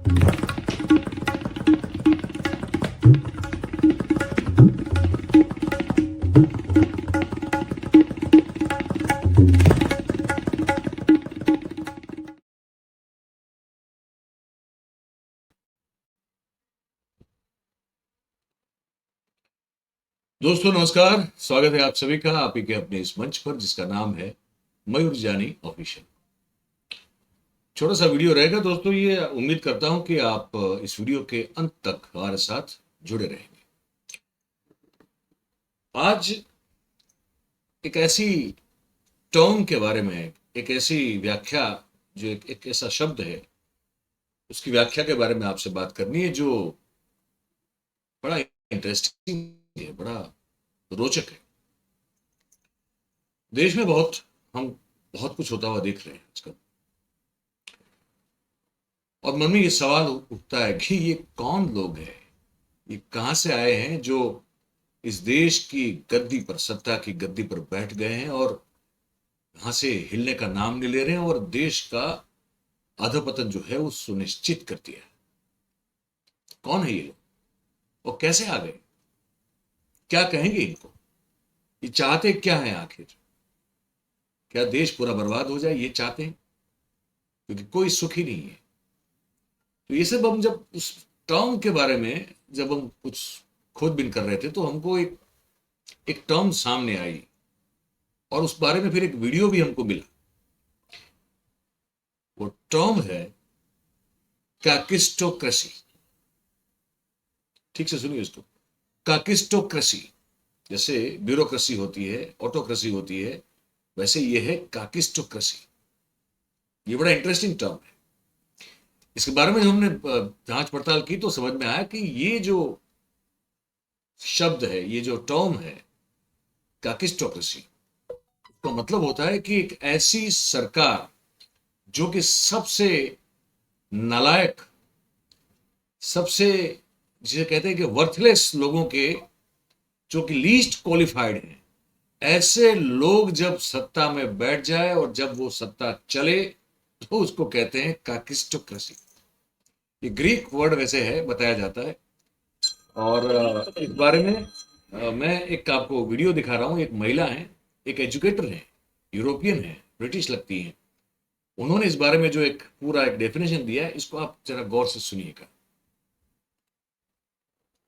दोस्तों नमस्कार, स्वागत है आप सभी का आप ही के अपने इस मंच पर जिसका नाम है मयूर जानी ऑफिशियल। छोटा सा वीडियो रहेगा दोस्तों, ये उम्मीद करता हूं कि आप इस वीडियो के अंत तक हमारे साथ जुड़े रहेंगे। आज एक ऐसी टर्म के बारे में, एक ऐसी व्याख्या जो एक ऐसा शब्द है, उसकी व्याख्या के बारे में आपसे बात करनी है जो बड़ा इंटरेस्टिंग है, बड़ा रोचक है। देश में हम बहुत कुछ होता हुआ देख रहे हैं आजकल, और मन में ये सवाल उठता है कि ये कौन लोग हैं, ये कहां से आए हैं जो इस देश की गद्दी पर, सत्ता की गद्दी पर बैठ गए हैं और यहां से हिलने का नाम नहीं ले रहे हैं और देश का अधपतन जो है वो सुनिश्चित कर दिया है। कौन है ये लोग और कैसे आ गए? क्या कहेंगे इनको? ये चाहते क्या है आखिर? क्या देश पूरा बर्बाद हो जाए, ये चाहते हैं? क्योंकि कोई सुखी नहीं है। तो ये सब हम जब उस टर्म के बारे में जब हम कुछ खोजबीन कर रहे थे तो हमको एक टर्म सामने आई और उस बारे में फिर एक वीडियो भी हमको मिला। वो टर्म है काकिस्टोक्रेसी। ठीक से सुनिए इसको, काकिस्टोक्रेसी। जैसे ब्यूरोक्रेसी होती है, ऑटोक्रेसी होती है, वैसे ये है काकिस्टोक्रेसी। ये बड़ा इंटरेस्टिंग टर्म है। इसके बारे में जब हमने जांच पड़ताल की तो समझ में आया कि ये जो शब्द है, ये जो टर्म है काकिस्टोक्रेसी, तो मतलब होता है कि एक ऐसी सरकार जो कि सबसे नालायक, सबसे जिसे कहते हैं कि वर्थलेस लोगों के, जो कि लीस्ट क्वालिफाइड हैं, ऐसे लोग जब सत्ता में बैठ जाए और जब वो सत्ता चले तो उसको कहते हैं काकिस्टोक्रेसी। ये ग्रीक वर्ड वैसे है, बताया जाता है। और इस बारे में मैं एक आपको वीडियो दिखा रहा हूं। एक महिला है, एक एजुकेटर है, यूरोपियन है, ब्रिटिश लगती है। उन्होंने इस बारे में जो एक पूरा एक डेफिनेशन दिया है, इसको आप जरा गौर से सुनिएगा।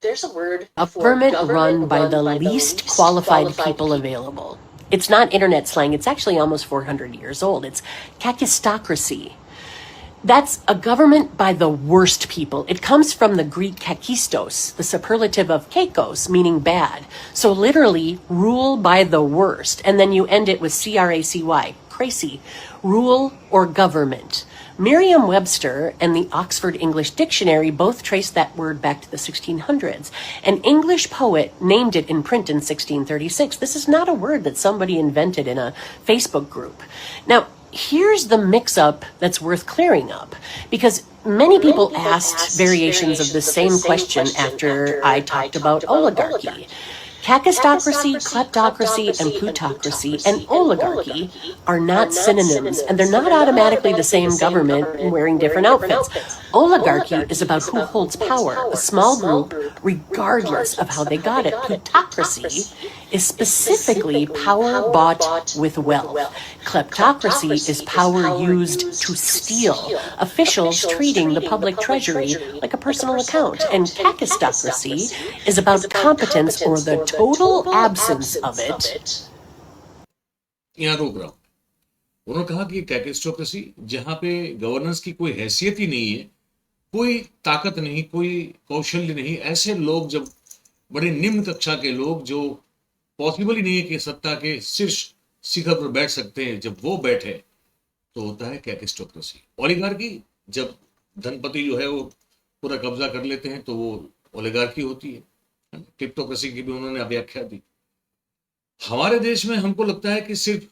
There's a word a government run by the least qualified people available. It's not internet slang. It's actually almost 400 years old. It's kakistocracy. That's a government by the worst people. It comes from the Greek kakistos, the superlative of kakos, meaning bad. So literally, rule by the worst. And then you end it with C-R-A-C-Y, crazy. Rule or government. Merriam-Webster and the Oxford English Dictionary both trace that word back to the 1600s. An English poet named it in print in 1636. This is not a word that somebody invented in a Facebook group. Now, here's the mix-up that's worth clearing up, because many people asked variations of the same question after I talked about oligarchy. Kakistocracy, kleptocracy, and plutocracy and oligarchy are not synonyms, and they're not automatically the same government wearing different outfits. Oligarchy is about who holds power, a small group, regardless of how they got it. Plutocracy is specifically power bought with wealth. Kleptocracy is power used to steal, officials treating the public treasury like a personal account. And kakistocracy is about competence or the total absence of it. यहाँ रोक रहा हूं। उन्होंने कहा कि कैकिस्टोक्रेसी, जहां पे governance की कोई हैसियत ही नहीं है, कोई ताकत नहीं, कोई कौशल्य नहीं, ऐसे लोग, जब बड़े निम्न कक्षा के लोग, जो पॉसिबल ही नहीं है कि सत्ता के शीर्ष शिखर पर बैठ सकते हैं, जब वो बैठे तो होता है कैकिस्टोक्रेसी। ओलिगार्की, जब धनपति जो है वो पूरा कब्जा कर लेते हैं तो वो ओलिगार्की होती है। क्लिप्टोक्रेसी की भी उन्होंने व्याख्या दी। हमारे देश में हमको लगता है कि सिर्फ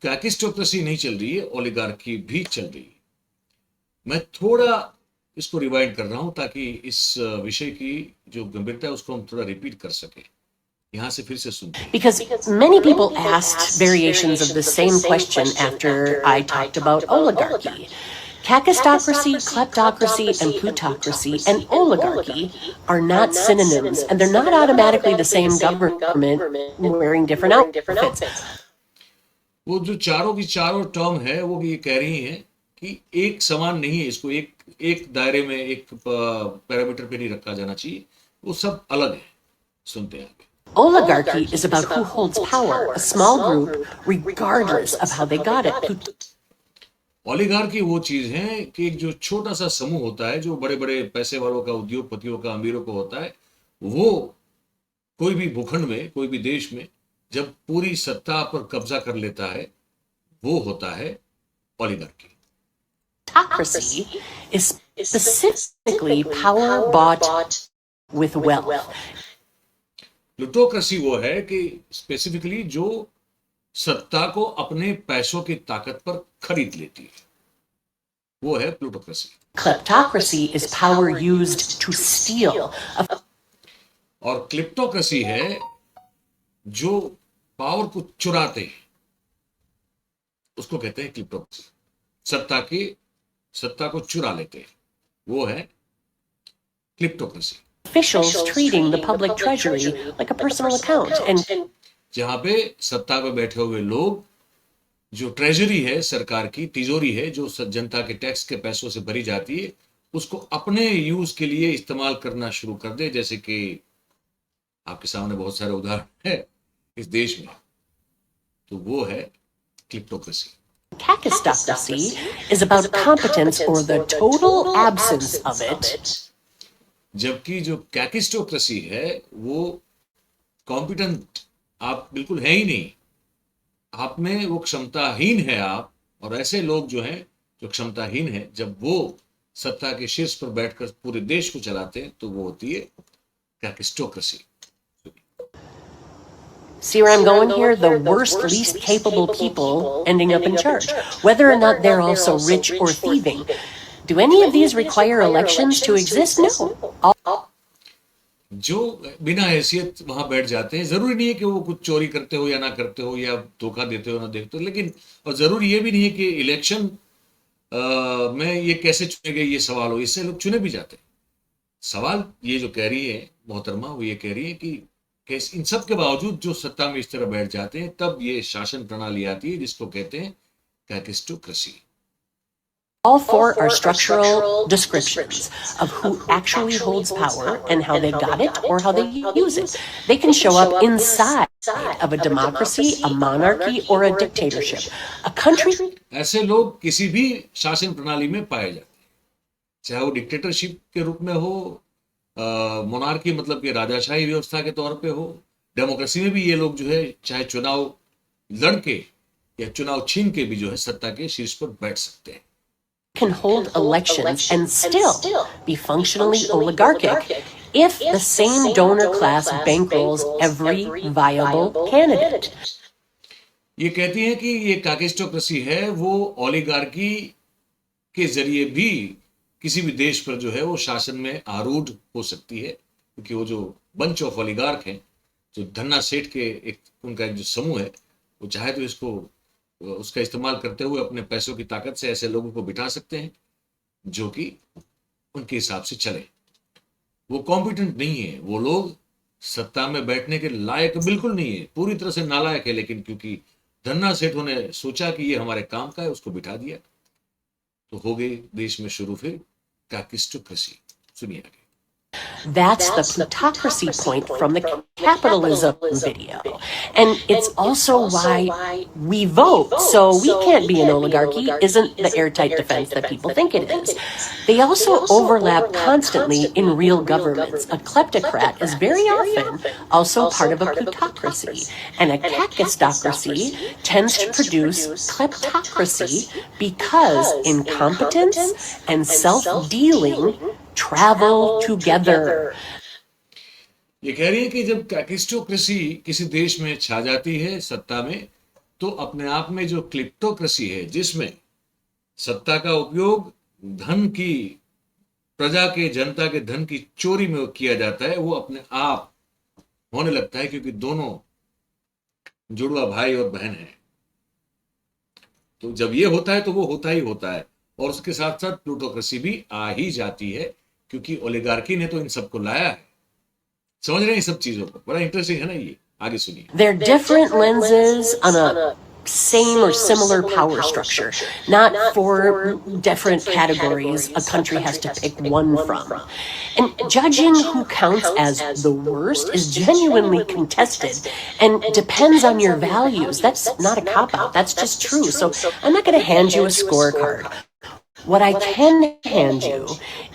कैकिस्टोक्रेसी नहीं चल रही है, ओलिगार्की भी चल रही है। मैं थोड़ा इसको रिवाइंड कर रहा हूं ताकि इस विषय की जो गंभीरता है उसको हम थोड़ा रिपीट कर सके। यहाँ से फिर से सुनते हैं। Because many people asked variations of the same question after I talked about oligarchy. Kakistocracy, kleptocracy, and plutocracy and oligarchy are not synonyms, and they're not automatically the same government wearing different outfits. वो जो चारों की चारों term है वो ये कह रही हैं कि एक समान नहीं है, इसको एक एक दायरे में एक पैरामीटर पे नहीं रखा जाना चाहिए, वो सब अलग है। सुनते हैं आगे। Oligarchy is about who holds power, a small group, regardless of how they got it. Oligarchy वो चीज है कि एक जो छोटा सा समूह होता है, जो बड़े बड़े पैसे वालों का, उद्योगपतियों का, अमीरों को होता है, वो कोई भी भूखंड में, कोई भी देश में जब पूरी सत्ता पर कब्जा कर लेता है, वो होता है oligarchy. Plutocracy is specifically power bought with wealth. Plutocracy वो है कि स्पेसिफिकली जो सत्ता को अपने पैसों की ताकत पर खरीद लेती है, वो है plutocracy. Kleptocracy is power used to steal. और क्लिप्टोक्रेसी है जो पावर को चुराते हैं, उसको कहते हैं क्लिप्टोक्रेसी। सत्ता को चुरा लेते हैं, वो है क्लिप्टोक्रेसी। Officials treating the public treasury like a personal account, and जहां पे सत्ता पे बैठे हुए लोग, जो ट्रेजरी है, सरकार की तिजोरी है, जो जनता के टैक्स के पैसों से भरी जाती है, उसको अपने यूज के लिए इस्तेमाल करना शुरू कर दे। जैसे कि आपके सामने बहुत सारे उदाहरण है इस देश में, तो वो है क्लिप्टोक्रेसी। kakistocracy is about competence or the total absence of it. जबकि जो कैकिस्टोक्रेसी है वो कॉम्पिटेंट आप बिल्कुल है ही नहीं, आप में वो क्षमताहीन है आप, और ऐसे लोग जो हैं जो क्षमताहीन है, जब वो सत्ता के शीर्ष पर बैठकर पूरे देश को चलाते हैं, तो वो होती है कैकिस्टोक्रेसी। See where I'm going here? The worst, least capable people ending up in charge, whether or not they're also rich or thieving. Do any of these require elections to exist? No. जो बिना हैसियत वहां बैठ जाते हैं, जरूरी नहीं है कि वो कुछ चोरी करते हो या ना करते हो, या धोखा देते हो ना देते हो, लेकिन और जरूरी ये भी नहीं है कि इलेक्शन में ये कैसे चुने गए ये सवाल हो, इससे लोग चुने भी जाते हैं। सवाल ये जो कह रही है मोहतरमा, वो ये कह रही है कि इन सब के बावजूद जो सत्ता में इस तरह बैठ जाते हैं, तब ये शासन प्रणाली आती है जिसको कहते हैं कैकिस्टोक्रेसी। All four are structural descriptions of who actually holds power and how they got it or how they use it. They can show up inside of a democracy, a monarchy, or a dictatorship. A country. ऐसे लोग किसी भी शासन प्रणाली में पाए जाते हैं, चाहे वो डिक्टेटरशिप के रूप में हो, मोनार्की मतलब कि राजाशाही व्यवस्था के तौर पे हो, डेमोक्रेसी में भी ये लोग जो है चाहे चुनाव लड़के या चुनाव छीन के भी जो है सत्ता के शीर्ष पर बैठ सकते हैं। Can hold elections and still be functionally oligarchic if the same donor class bankrolls every viable candidate. ये कहती हैं कि ये कैकिस्टोक्रेसी है, वो ओलिगार्की के जरिए भी किसी भी देश पर जो है वो शासन में आरूढ़ हो सकती है, क्योंकि वो जो बंच ऑफ ओलिगार्क हैं, जो धन्ना सेठ के उनका एक जो समूह है, वो चाहे तो इसको उसका इस्तेमाल करते हुए अपने पैसों की ताकत से ऐसे लोगों को बिठा सकते हैं जो कि उनके हिसाब से चले। वो कॉम्पिटेंट नहीं है, वो लोग सत्ता में बैठने के लायक बिल्कुल नहीं है, पूरी तरह से नालायक है, लेकिन क्योंकि धन्ना सेठों ने सोचा कि ये हमारे काम का है, उसको बिठा दिया, तो हो गई देश में शुरू फिर कैकिस्टोक्रेसी। सुनिए आगे। That's the plutocracy point from the capitalism video. And it's also why we vote. So we can't be an oligarchy isn't the airtight defense that people think it is. They also overlap constantly in real governments. A kleptocrat is very often also part of a plutocracy. And a kakistocracy tends to produce kleptocracy because incompetence and self-dealing travel together. ये कह रही है कि जब कैकिस्टोक्रेसी किसी देश में छा जाती है सत्ता में, तो अपने आप में जो क्लिप्टोक्रेसी है, जिसमें सत्ता का उपयोग धन की, प्रजा के, जनता के धन की चोरी में किया जाता है, वो अपने आप होने लगता है, क्योंकि दोनों जुड़वा भाई और बहन है। तो जब ये होता है तो वो होता ही होता है, और उसके साथ साथ प्लूटोक्रेसी भी आ ही जाती है, क्योंकि ओलिगार्की ने तो इन सबको लाया है। समझ रहे हैं सब चीजों को? बड़ा इंटरेस्टिंग है ना ये। आगे सुनिए। They're different lenses on a same or similar power structure, not four different categories a country has to pick one from. And judging who counts as the worst is genuinely contested and depends on your values. That's not a cop-out, that's just true. So I'm not going to hand you a scorecard. What I can hand you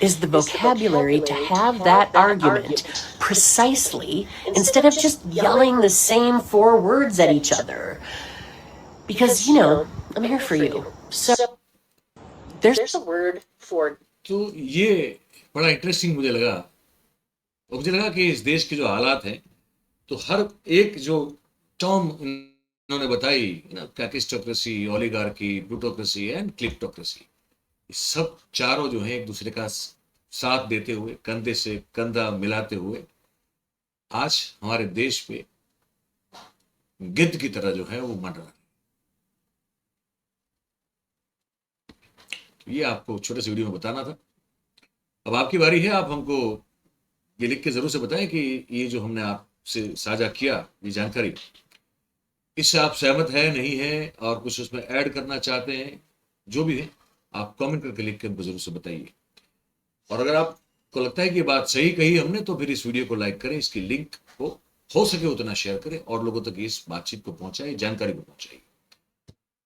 is the vocabulary to have that argument precisely instead of just yelling the same four words at each other. Because, you know, I'm here for you. So there's a word for. तो ये बड़ा interesting मुझे लगा, और मुझे लगा कि इस देश के जो हालात हैं, तो हर एक जो टर्म इन्होंने बताई ना, कैकिस्टोक्रेसी, ओलिगार्की, प्लूटोक्रेसी एंड क्लिप्टोक्रेसी, सब चारों जो हैं एक दूसरे का साथ देते हुए, कंधे से कंधा मिलाते हुए आज हमारे देश पे गिद्ध की तरह जो है वो मंडरा है। ये आपको छोटे से वीडियो में बताना था। अब आपकी बारी है, आप हमको ये लिख के जरूर से बताएं कि ये जो हमने आपसे साझा किया ये जानकारी, इससे आप सहमत है नहीं है, और कुछ उसमें ऐड करना चाहते हैं, जो भी है आप कमेंट करके लिख के हमको जरूर से बताइए। और अगर आपको लगता है कि बात सही कही हमने, तो फिर इस वीडियो को लाइक करें, इसकी लिंक को हो सके उतना शेयर करें और लोगों तक इस बातचीत को पहुंचाए, जानकारी को पहुंचाइए।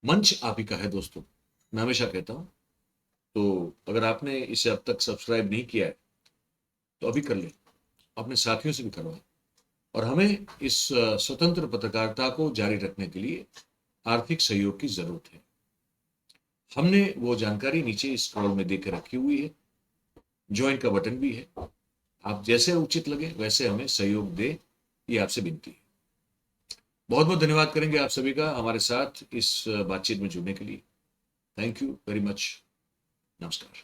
मंच आप ही का है दोस्तों, मैं हमेशा कहता हूं। तो अगर आपने इसे अब तक सब्सक्राइब नहीं किया है तो अभी कर लें, अपने साथियों से भी करवाएं, और हमें इस स्वतंत्र पत्रकारिता को जारी रखने के लिए आर्थिक सहयोग की जरूरत है। हमने वो जानकारी नीचे इस स्क्रॉल में देकर रखी हुई है, ज्वाइन का बटन भी है। आप जैसे उचित लगे वैसे हमें सहयोग दे, ये आपसे विनती है। बहुत बहुत धन्यवाद करेंगे आप सभी का हमारे साथ इस बातचीत में जुड़ने के लिए। Thank you very much. नमस्कार।